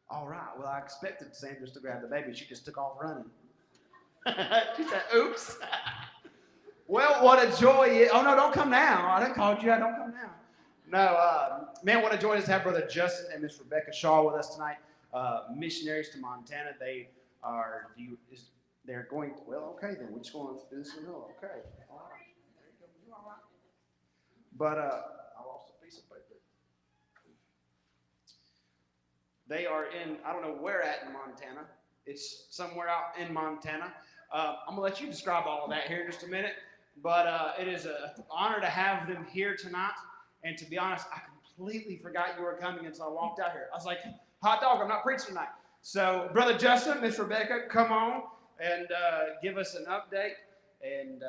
All right. Well, I expected Sanders to grab the baby. She just took off running. She said, oops. Well, what a joy. Oh, no, don't come now. I didn't call you. I don't come now. No, man, what a joy it is to have Brother Justin and Miss Rebecca Shaw with us tonight. Missionaries to Montana. They are, they're going, well, okay, then. We're just going to do this in the middle. Okay. All right. There you go. You all right? But I lost a piece of paper. They are in, I don't know where at in Montana. It's somewhere out in Montana. I'm going to let you describe all of that here in just a minute. But it is an honor to have them here tonight. And to be honest, I completely forgot you were coming until I walked out here. I was like, hot dog, I'm not preaching tonight. So, Brother Justin, Miss Rebecca, come on and give us an update. And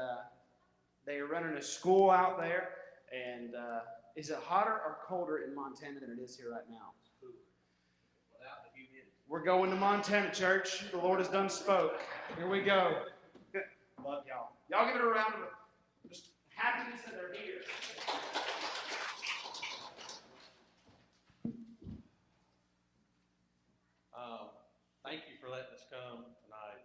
they are running a school out there. And is it hotter or colder in Montana than it is here right now? We're going to Montana, church. The Lord has done spoke. Here we go. Love y'all. Y'all give it a round of just happiness that they're here. Thank you for letting us come tonight.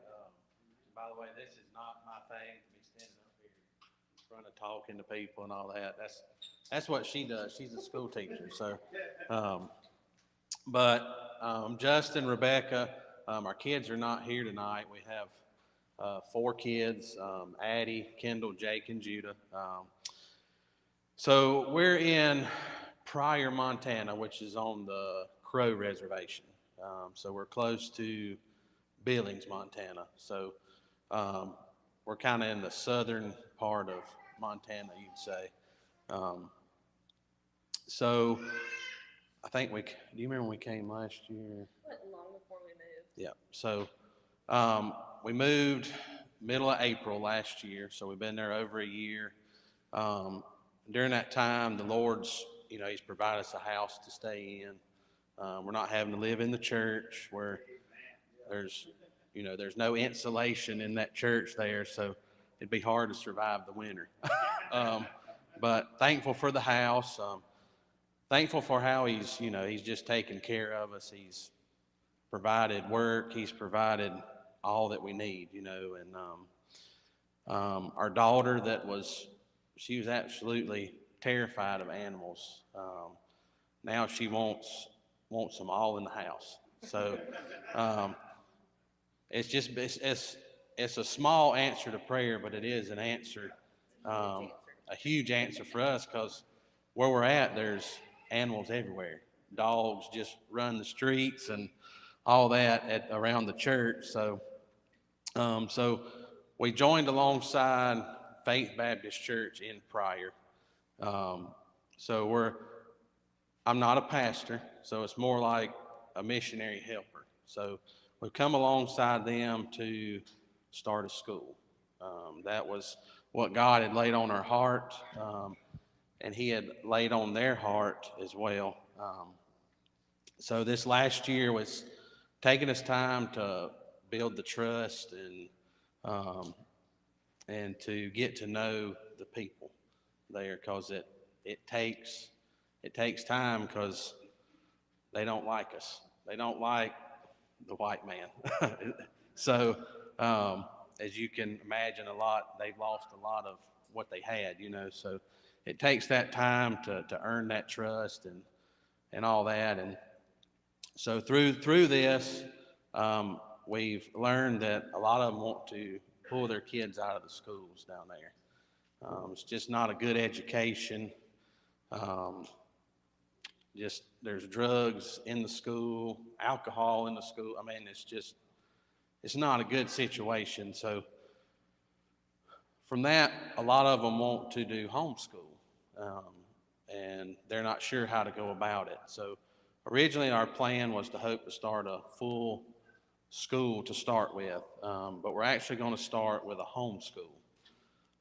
By the way, this is not my thing to be standing up here in front of talking to people and all that. That's what she does. She's a school teacher. So, Justin, Rebecca, our kids are not here tonight. We have 4 kids, Addie, Kendall, Jake, and Judah. So we're in Pryor, Montana, which is on the Crow Reservation. So we're close to Billings, Montana. So we're kind of in the southern part of Montana, you'd say. So I think do you remember when we came last year? Long before we moved. Yeah. So we moved middle of April last year. So we've been there over a year. During that time, the Lord's, He's provided us a house to stay in. We're not having to live in the church where there's no insulation in that church there, so it'd be hard to survive the winter. But thankful for the house. Thankful for how He's just taken care of us. He's provided work. He's provided all that we need, and our daughter she was absolutely terrified of animals. Now she wants them all in the house. So it's a small answer to prayer, but it is an answer, a huge answer for us, because where we're at, there's animals everywhere. Dogs just run the streets and all that around the church. So we joined alongside Faith Baptist Church in Pryor. I'm not a pastor, so it's more like a missionary helper. So we've come alongside them to start a school. That was what God had laid on our heart, and He had laid on their heart as well. So this last year was taking us time to build the trust and to get to know the people there, because it takes time, because they don't like us. They don't like the white man. So, as you can imagine, they've lost a lot of what they had, so it takes that time to earn that trust and all that. And so through this, we've learned that a lot of them want to pull their kids out of the schools down there. It's just not a good education. There's drugs in the school, alcohol in the school. I mean, it's not a good situation. So from that, a lot of them want to do homeschool, and they're not sure how to go about it. So originally our plan was to hope to start a full school to start with, but we're actually going to start with a homeschool.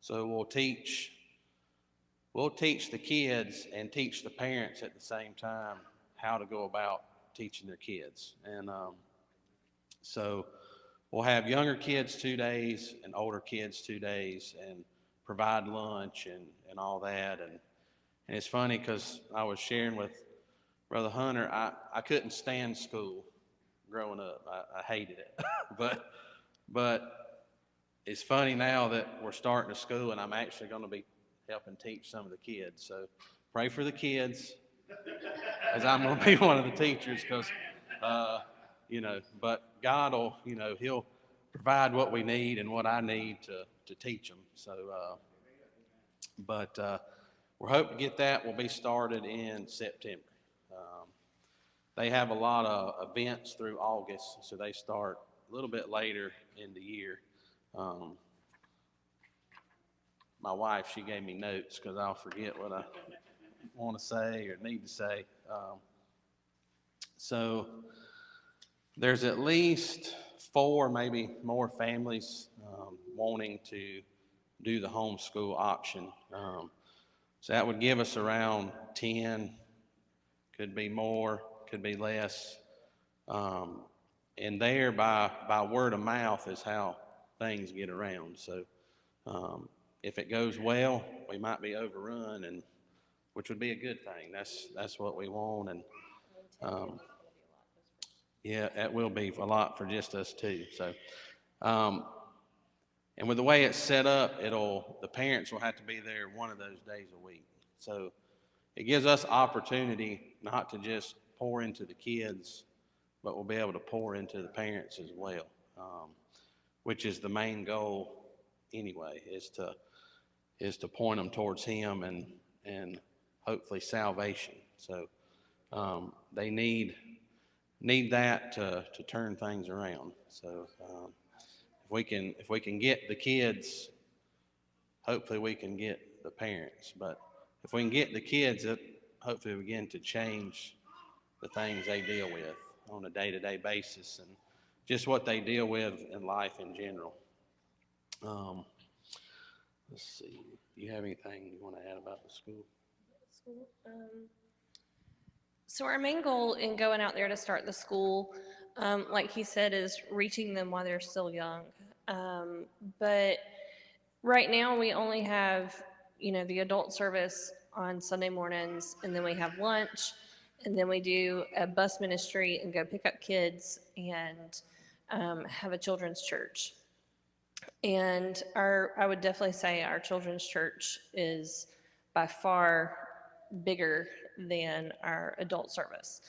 So we'll teach the kids and teach the parents at the same time how to go about teaching their kids. And so we'll have younger kids 2 days and older kids 2 days, and provide lunch and all that. And it's funny, because I was sharing with Brother Hunter, I couldn't stand school growing up. I hated it. but it's funny now that we're starting a school and I'm actually going to be helping teach some of the kids. So pray for the kids, as I'm going to be one of the teachers, because, but God will, He'll provide what we need and what I need to teach them. So, we're hoping to get that. We'll be started in September. They have a lot of events through August, so they start a little bit later in the year. My wife, she gave me notes because I'll forget what I want to say or need to say. So there's at least 4, maybe more families wanting to do the homeschool option. So that would give us around 10, could be more, could be less. And there by word of mouth is how things get around. So if it goes well, we might be overrun, and which would be a good thing. That's what we want. And yeah, that will be a lot for just us too. So, and with the way it's set up, the parents will have to be there one of those days a week. So it gives us opportunity not to just pour into the kids, but we'll be able to pour into the parents as well, which is the main goal anyway, is to point them towards Him and hopefully salvation. So they need that to turn things around. So if we can get the kids, hopefully we can get the parents. But if we can get the kids, it hopefully begin to change the things they deal with on a day-to-day basis and just what they deal with in life in general. Let's see. Do you have anything you want to add about the school? So our main goal in going out there to start the school, like he said, is reaching them while they're still young. But right now we only have, the adult service on Sunday mornings, and then we have lunch, and then we do a bus ministry and go pick up kids and have a children's church. And I would definitely say our children's church is by far bigger than our adult service.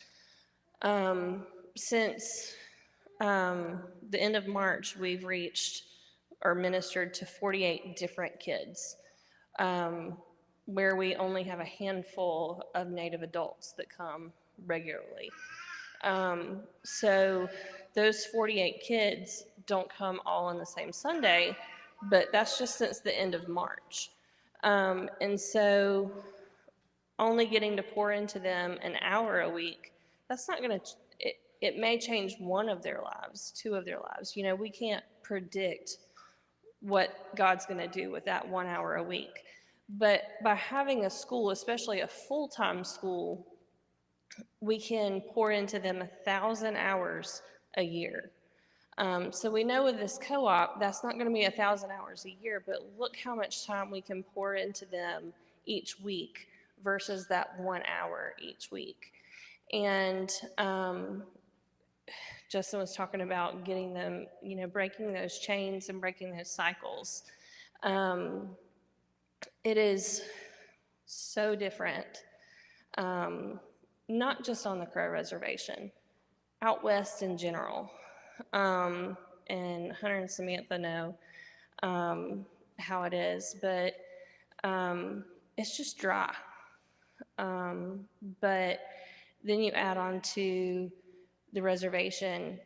Since the end of March, we've reached or ministered to 48 different kids, where we only have a handful of Native adults that come regularly. So those 48 kids don't come all on the same Sunday, but that's just since the end of March. And so only getting to pour into them an hour a week, that's not going to, it may change one of their lives, 2 of their lives. We can't predict what God's going to do with that 1 hour a week. But by having a school, especially a full-time school, we can pour into them 1,000 hours a year. So we know with this co-op, that's not going to be 1,000 hours a year, but look how much time we can pour into them each week versus that 1 hour each week. And Justin was talking about getting them, breaking those chains and breaking those cycles. It is so different, not just on the Crow Reservation, out west in general. And Hunter and Samantha know how it is, but it's just dry. But then you add on to the reservation,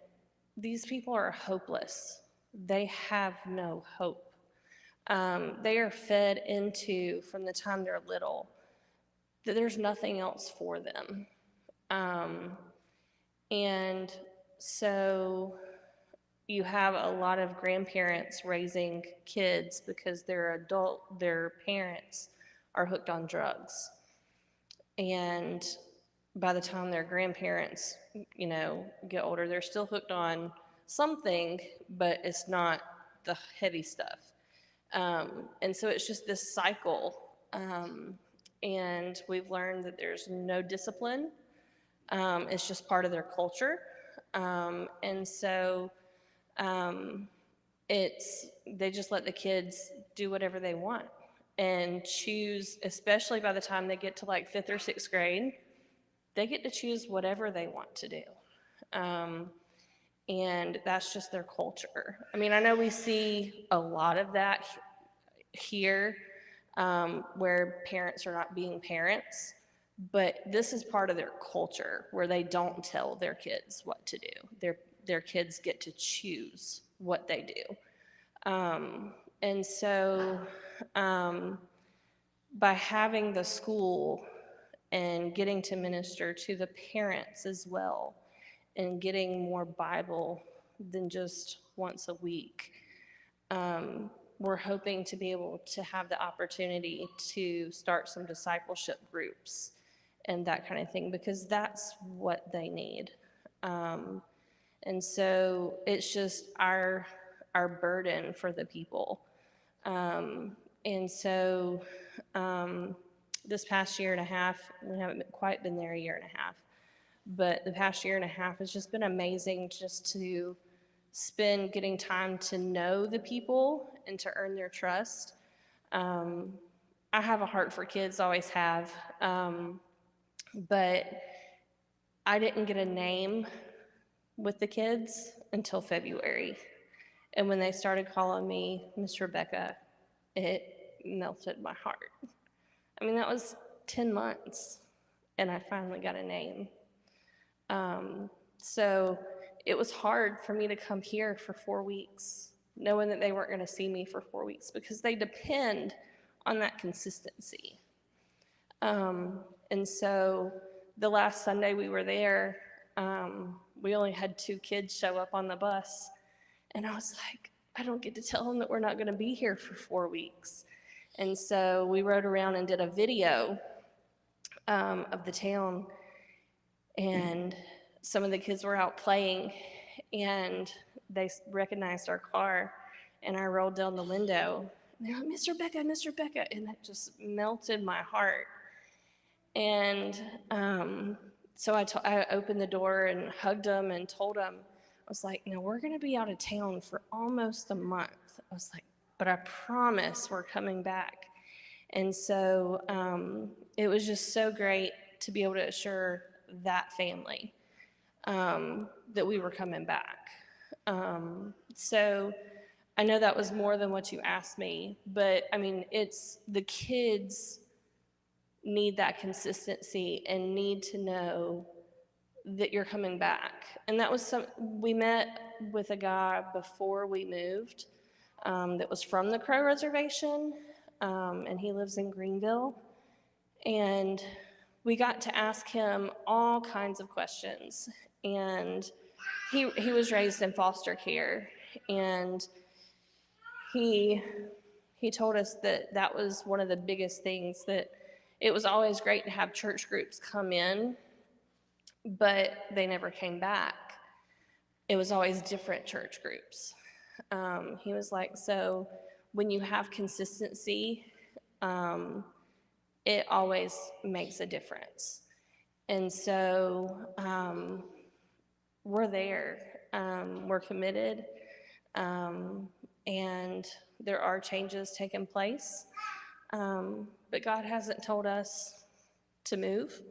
these people are hopeless. They have no hope. They are fed into, from the time they're little, that there's nothing else for them. And so you have a lot of grandparents raising kids because their parents are hooked on drugs. And by the time their grandparents, get older, they're still hooked on something, but it's not the heavy stuff. And so it's just this cycle. And we've learned that there's no discipline. It's just part of their culture. And so they just let the kids do whatever they want and choose, especially by the time they get to like 5th or 6th grade, they get to choose whatever they want to do. And that's just their culture. I mean, I know we see a lot of that here, where parents are not being parents, but this is part of their culture where they don't tell their kids what to do. Their kids get to choose what they do. And so by having the school and getting to minister to the parents as well and getting more Bible than just once a week, we're hoping to be able to have the opportunity to start some discipleship groups and that kind of thing, because that's what they need. And so it's just our burden for the people. And so this past year and a half, we haven't quite been there a year and a half, but the past year and a half has just been amazing just to spend getting time to know the people and to earn their trust. I have a heart for kids, always have, but I didn't get a name with the kids until February. And when they started calling me Miss Rebecca, it melted my heart. I mean, that was 10 months, and I finally got a name. So it was hard for me to come here for 4 weeks, knowing that they weren't going to see me for 4 weeks, because they depend on that consistency. And so the last Sunday we were there, we only had 2 kids show up on the bus. And I was like, I don't get to tell them that we're not going to be here for 4 weeks. And so we rode around and did a video of the town. And some of the kids were out playing, and they recognized our car. And I rolled down the window. And they're like, Miss Rebecca, Miss Rebecca. And that just melted my heart. And so I opened the door and hugged them and told them, I was like, no, we're going to be out of town for almost a month. I was like, but I promise we're coming back. And so it was just so great to be able to assure that family that we were coming back. So I know that was more than what you asked me, but I mean, it's the kids need that consistency and need to know that you're coming back. And that was we met with a guy before we moved that was from the Crow Reservation, and he lives in Greenville. And we got to ask him all kinds of questions. And he was raised in foster care, and he told us that was one of the biggest things, that it was always great to have church groups come in, but they never came back. It was always different church groups. He was like, so when you have consistency, it always makes a difference. And so we're there. We're committed. And there are changes taking place. But God hasn't told us to move.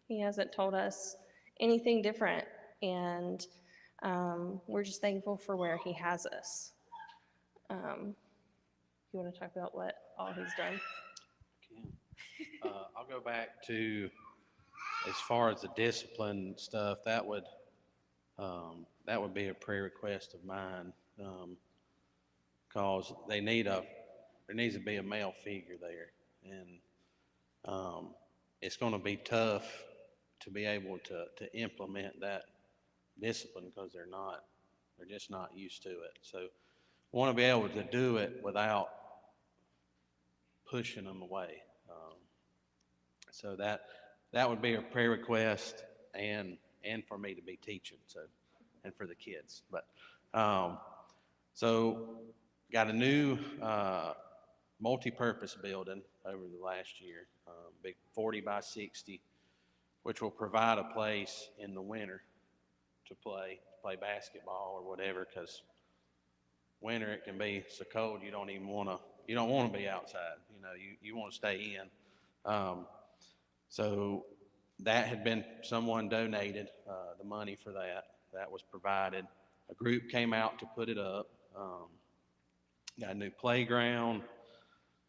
He hasn't told us anything different. And we're just thankful for where he has us. You want to talk about what all he's done? I'll go back to, as far as the discipline stuff, that would be a prayer request of mine, because there needs to be a male figure there, and it's going to be tough to be able to implement that discipline, because they're just not used to it. So I want to be able to do it without pushing them away. So that would be a prayer request, and for me to be teaching, and for the kids. But so got a new multi-purpose building over the last year, big 40 by 60, which will provide a place in the winter to play. play basketball or whatever, because winter it can be so cold you don't want to be outside. You want to stay in. So that had been, someone donated the money for that. That was provided. A group came out to put it up. Got a new playground.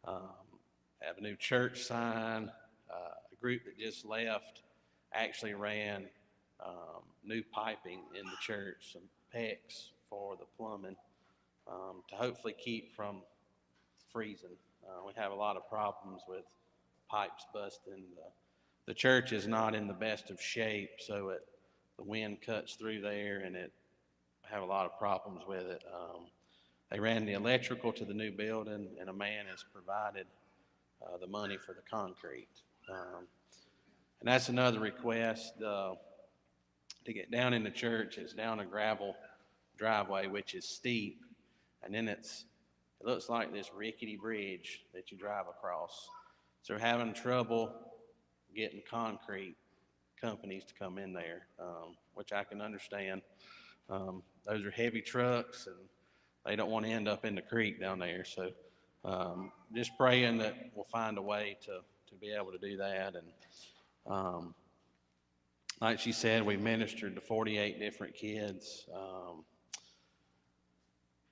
Have a new church sign. A group that just left actually ran new piping in the church, some PEX for the plumbing, to hopefully keep from freezing. We have a lot of problems with pipes busting. The church is not in the best of shape, so the wind cuts through there, and it have a lot of problems with it. They ran the electrical to the new building, and a man has provided the money for the concrete. And that's another request. To get down in the church, it's down a gravel driveway, which is steep, and then it looks like this rickety bridge that you drive across. So we're having trouble getting concrete companies to come in there, which I can understand. Those are heavy trucks, and they don't want to end up in the creek down there. So just praying that we'll find a way to be able to do that. And like she said, we ministered to 48 different kids.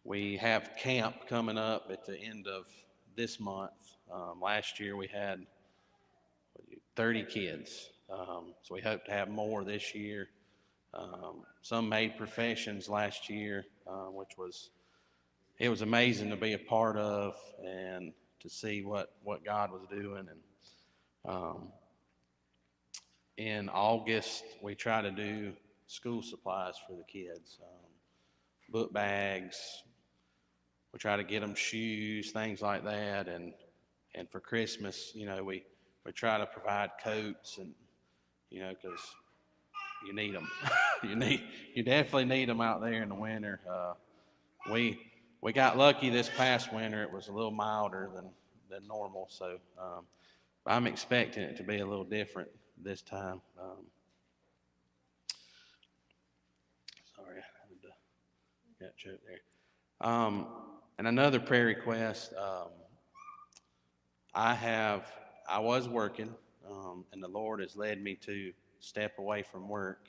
We have camp coming up at the end of this month. Last year we had 30 kids. So we hope to have more this year. Some made professions last year, which it was amazing to be a part of and to see what God was doing. And in August, we try to do school supplies for the kids, book bags. We try to get them shoes, things like that. And for Christmas, we try to provide coats, and because you need them. you definitely need them out there in the winter. We got lucky this past winter. It was a little milder than normal, so I'm expecting it to be a little different this time. Sorry, I got choked there. And another prayer request. I was working, and the Lord has led me to step away from work,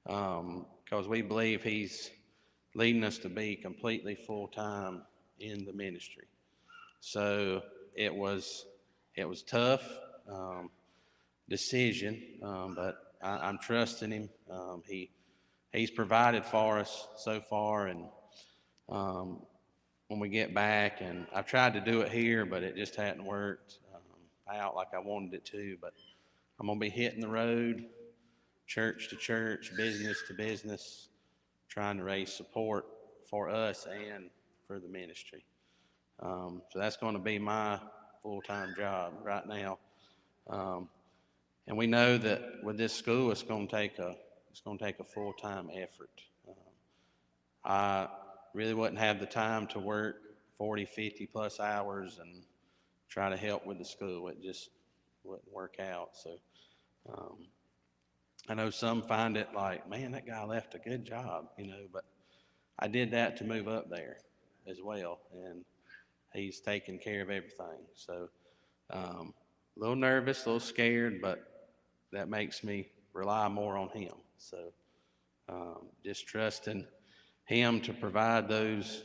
because we believe He's leading us to be completely full-time in the ministry. So it was tough decision, but I'm trusting Him. He's provided for us so far, and when we get back, and I've tried to do it here, but it just hadn't worked out like I wanted it to. But I'm going to be hitting the road, church to church, business to business, trying to raise support for us and for the ministry. So that's going to be my full-time job right now. And we know that with this school, it's going to take a full-time effort. I really wouldn't have the time to work 40, 50 plus hours and try to help with the school. It just wouldn't work out. So I know some find it like, man, that guy left a good job, but I did that to move up there as well, and he's taking care of everything. So a little nervous, a little scared, but that makes me rely more on him. So just trusting him to provide those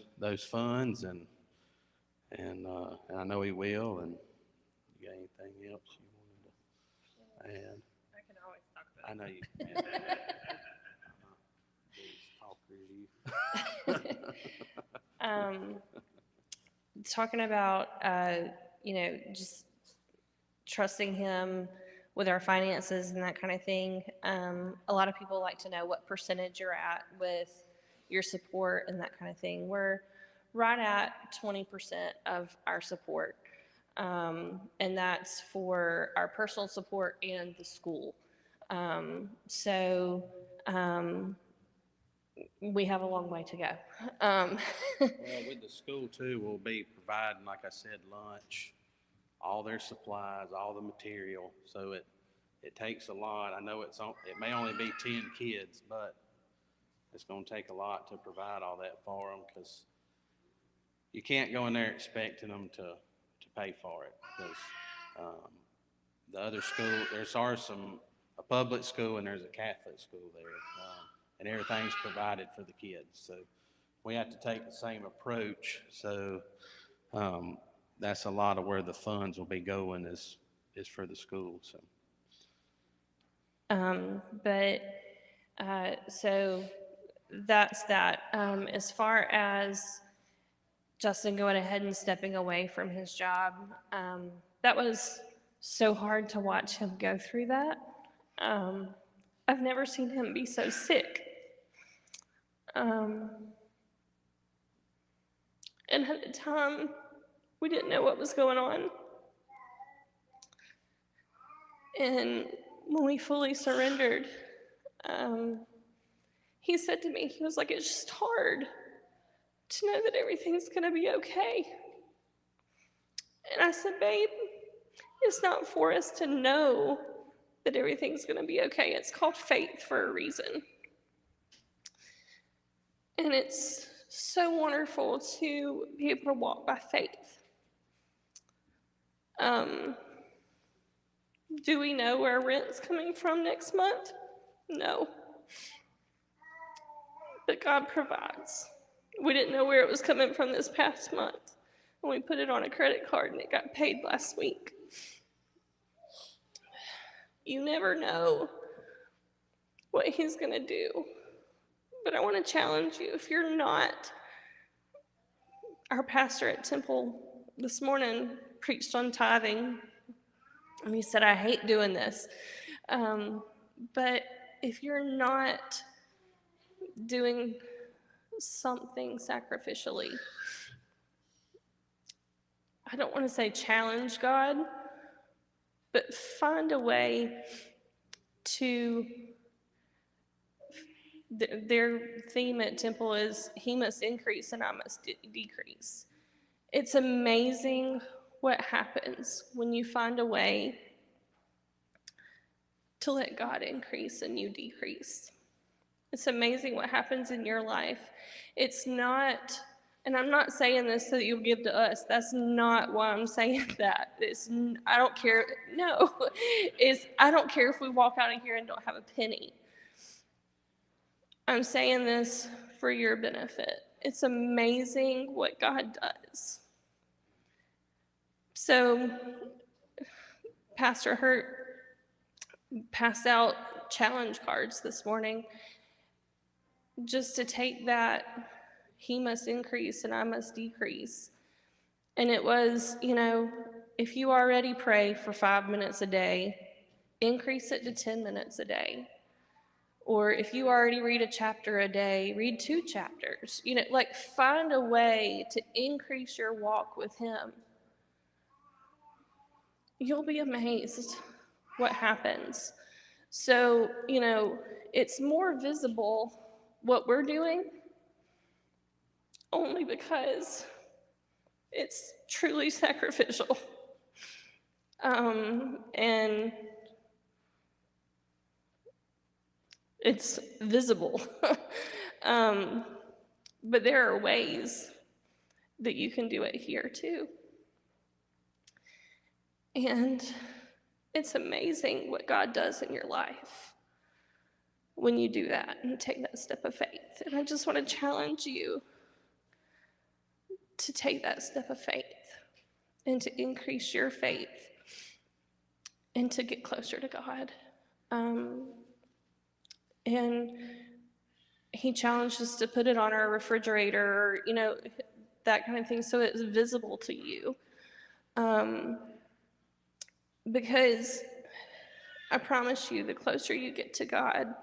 funds, and I know he will. And you got anything else you wanted to add? I can always talk about I know you can. Talking about, just trusting Him with our finances and that kind of thing. A lot of people like to know what percentage you're at with your support and that kind of thing. We're right at 20% of our support. And that's for our personal support and the school. We have a long way to go. Well, with the school too, we'll be providing, like I said, lunch, all their supplies, all the material. So it takes a lot. I know it may only be 10 kids, but it's going to take a lot to provide all that for them, because you can't go in there expecting them to pay for it, because the other school, a public school and there's a Catholic school there, and everything's provided for the kids. So we have to take the same approach. So that's a lot of where the funds will be going is for the school. So. So that's that. As far as Justin going ahead and stepping away from his job, that was so hard to watch him go through that. I've never seen him be so sick. And at the time, we didn't know what was going on. And when we fully surrendered, he said to me, he was like, it's just hard to know that everything's going to be okay. And I said, babe, it's not for us to know that everything's going to be okay. It's called faith for a reason. And it's so wonderful to be able to walk by faith. Do we know where rent's coming from next month? No. But God provides. We didn't know where it was coming from this past month. And we put it on a credit card and it got paid last week. You never know what he's going to do. But I want to challenge you, if you're not, our pastor at Temple this morning preached on tithing. And he said, I hate doing this. But if you're not doing something sacrificially, I don't want to say challenge God, but find a way to, their theme at Temple is, he must increase and I must decrease. It's amazing what happens when you find a way to let God increase and you decrease. It's amazing what happens in your life. It's not, and I'm not saying this so that you'll give to us. That's not why I'm saying that. I don't care. No, I don't care if we walk out of here and don't have a penny. I'm saying this for your benefit. It's amazing what God does. So, Pastor Hurt passed out challenge cards this morning just to take that, he must increase and I must decrease. And it was, if you already pray for 5 minutes a day, increase it to 10 minutes a day. Or if you already read a chapter a day, read 2 chapters. Find a way to increase your walk with him. You'll be amazed what happens. So, it's more visible what we're doing only because it's truly sacrificial. And it's visible. But there are ways that you can do it here too. And it's amazing what God does in your life when you do that and take that step of faith. And I just want to challenge you to take that step of faith and to increase your faith and to get closer to God. And he challenged us to put it on our refrigerator, that kind of thing, so it's visible to you. Because I promise you, the closer you get to God,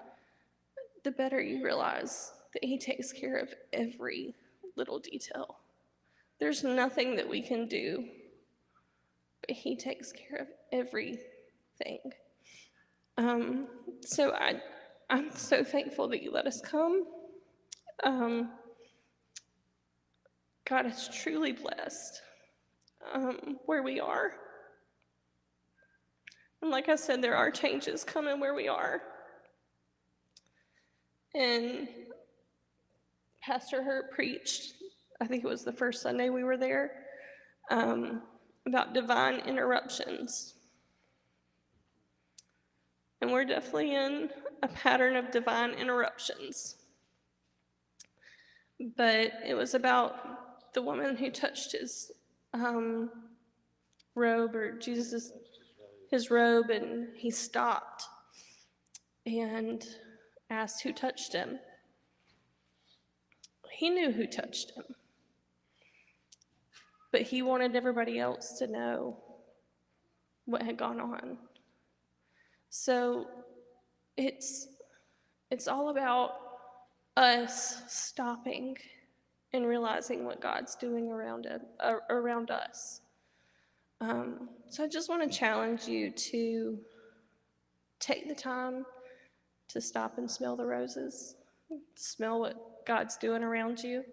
the better you realize that he takes care of every little detail. There's nothing that we can do, but he takes care of everything. So I'm so thankful that you let us come. God is truly blessed where we are. And like I said, there are changes coming where we are. And Pastor Hurt preached, I think it was the first Sunday we were there, about divine interruptions. And we're definitely in a pattern of divine interruptions. But it was about the woman who touched his robe, or his robe, and he stopped and asked who touched him. He knew who touched him, but he wanted everybody else to know what had gone on. So it's all about us stopping and realizing what God's doing around us. So I just want to challenge you to take the time to stop and smell the roses, smell what God's doing around you,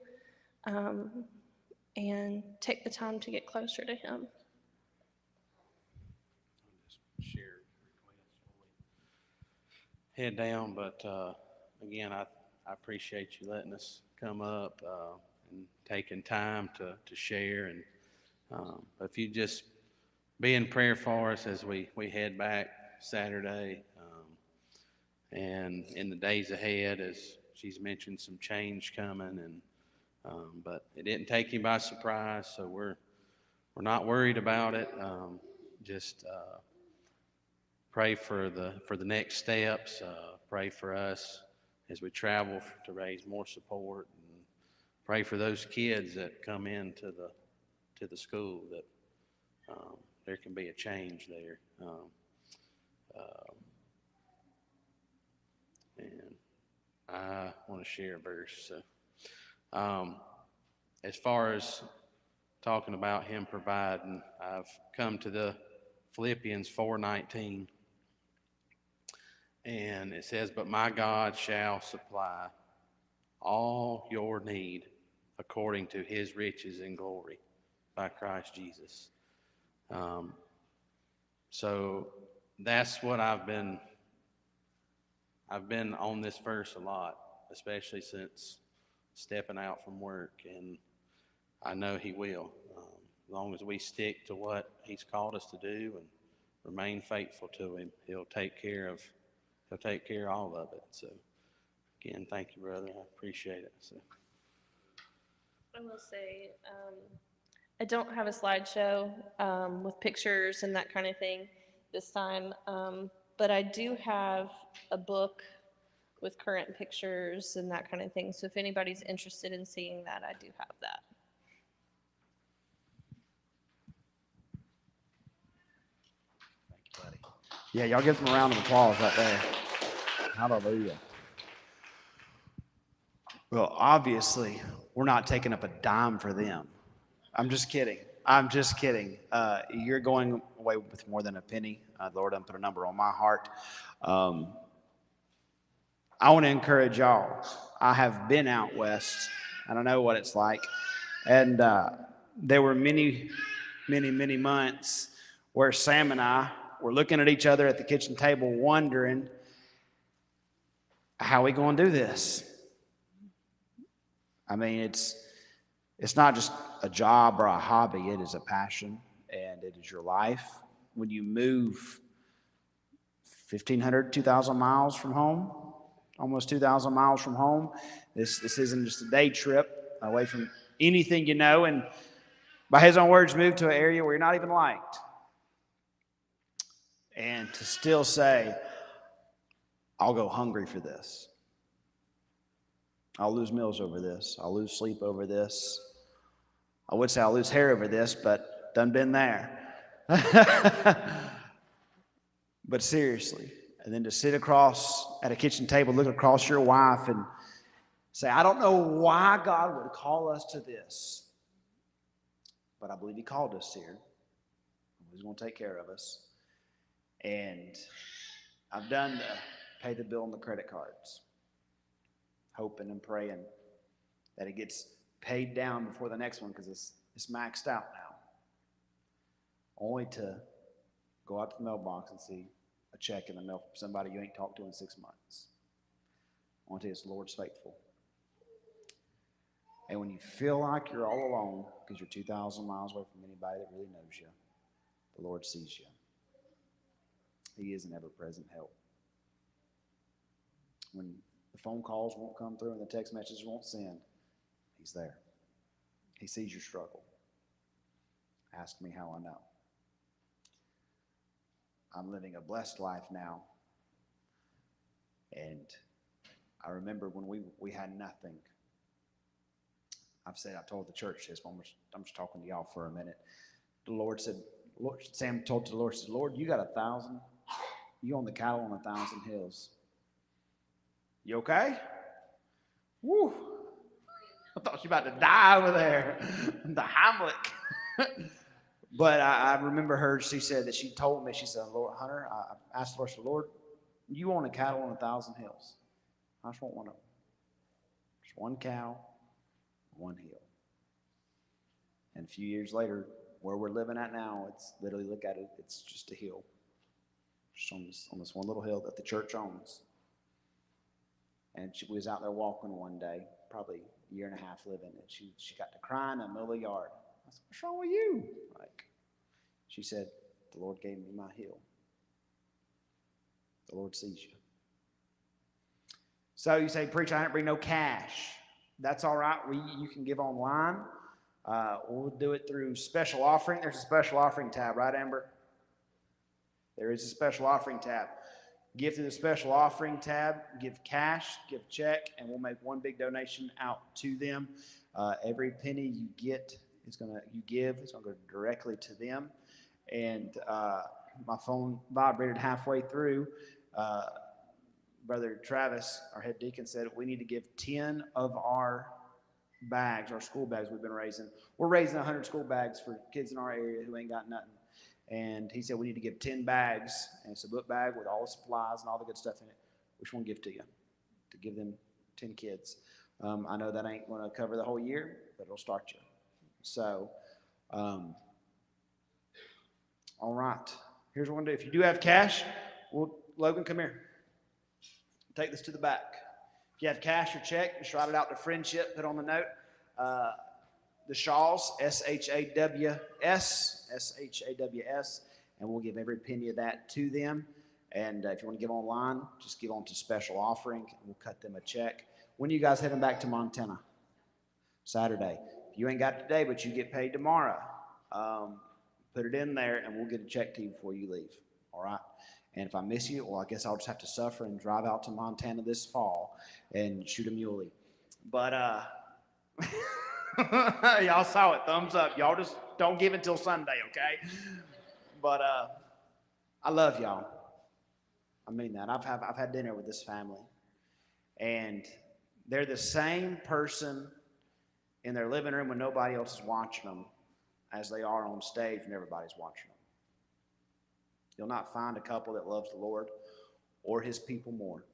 and take the time to get closer to Him. Share requests before we head down, but again, I appreciate you letting us come up and taking time to share. And if you just be in prayer for us as we head back Saturday, and in the days ahead, as she's mentioned, some change coming, and but it didn't take him by surprise, so we're not worried about it. Just pray for the next steps. Pray for us as we travel to raise more support, and pray for those kids that come into the school, that there can be a change there. And I want to share a verse. So, as far as talking about Him providing, I've come to the Philippians 4:19, and it says, "But my God shall supply all your need according to His riches and glory by Christ Jesus." So that's what I've been on this verse a lot, especially since stepping out from work, and I know He will. As long as we stick to what He's called us to do and remain faithful to Him, He'll take care of all of it. So again, thank you, brother. I appreciate it. So I will say, I don't have a slideshow with pictures and that kind of thing this time, but I do have a book with current pictures and that kind of thing. So if anybody's interested in seeing that, I do have that. Thank you, buddy. Yeah, y'all give them a round of applause right there. Hallelujah. Well, obviously, we're not taking up a dime for them. I'm just kidding. You're going away with more than a penny. The Lord done put a number on my heart. I want to encourage y'all. I have been out west, and I know what it's like. And there were many months where Sam and I were looking at each other at the kitchen table, wondering, how are we going to do this? I mean, it's not just a job or a hobby. It is a passion, and it is your life. When you move 1,500, 2,000 miles from home, almost 2,000 miles from home, this isn't just a day trip away from anything you know, and by his own words, move to an area where you're not even liked. And to still say, I'll go hungry for this. I'll lose meals over this. I'll lose sleep over this. I would say I'll lose hair over this, but done been there. But seriously, and then to sit across at a kitchen table, look across your wife and say, I don't know why God would call us to this, but I believe He called us here. He's going to take care of us. And I've done to pay the bill on the credit cards, hoping and praying that it gets paid down before the next one, because it's maxed out now. Only to go out to the mailbox and see a check in the mail from somebody you ain't talked to in 6 months. I want to tell you, the Lord's faithful. And when you feel like you're all alone because you're 2,000 miles away from anybody that really knows you, the Lord sees you. He is an ever-present help. When the phone calls won't come through and the text messages won't send, He's there. He sees your struggle. Ask me how I know. I'm living a blessed life now. And I remember when we had nothing. I told the church this, but I'm just talking to y'all for a minute. The Lord said, Sam told the Lord, said, Lord, you got 1,000. You own the cattle on 1,000 hills. You okay? Woo. I thought she was about to die over there. The Heimlich. But I remember her, she said that she told me, she said, Lord, Hunter, I asked the Lord, said, Lord, you own a cattle on 1,000 hills. I just want one of them. Just one cow, one hill. And a few years later, where we're living at now, it's literally, look at it, it's just a hill. Just on this one little hill that the church owns. And we was out there walking one day, probably a year and a half living, and she got to crying in the middle of the yard. I said, what's wrong with you? She said, the Lord gave me my hill. The Lord sees you. So you say, preacher, I didn't bring no cash. That's all right. You can give online. We'll do it through special offering. There's a special offering tab, right, Amber? There is a special offering tab. Give through the special offering tab, give cash, give check, and we'll make one big donation out to them. Every penny you get is gonna go directly to them. And my phone vibrated halfway through. Brother Travis, our head deacon, said we need to give 10 of our bags, our school bags we've been raising. We're raising 100 school bags for kids in our area who ain't got nothing. And he said we need to give 10 bags, and it's a book bag with all the supplies and all the good stuff in it. Which one give to you? To give them 10 kids. I know that ain't going to cover the whole year, but it'll start you. So, all right. Here's what we're going to do. If you do have cash, Logan, come here. Take this to the back. If you have cash or check, just write it out to Friendship, put on the note. The Shaws, S-H-A-W-S, S-H-A-W-S, and we'll give every penny of that to them. And if you want to give online, just give on to special offering, and we'll cut them a check. When are you guys heading back to Montana? Saturday. If you ain't got it today, but you get paid tomorrow, put it in there, and we'll get a check to you before you leave, all right? And if I miss you, well, I guess I'll just have to suffer and drive out to Montana this fall and shoot a muley. But, y'all saw it. Thumbs up. Y'all just don't give until Sunday, okay? But I love y'all. I mean that. I've had dinner with this family, and they're the same person in their living room when nobody else is watching them as they are on stage when everybody's watching them. You'll not find a couple that loves the Lord or His people more.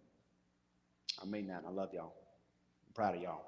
I mean that. I love y'all. I'm proud of y'all.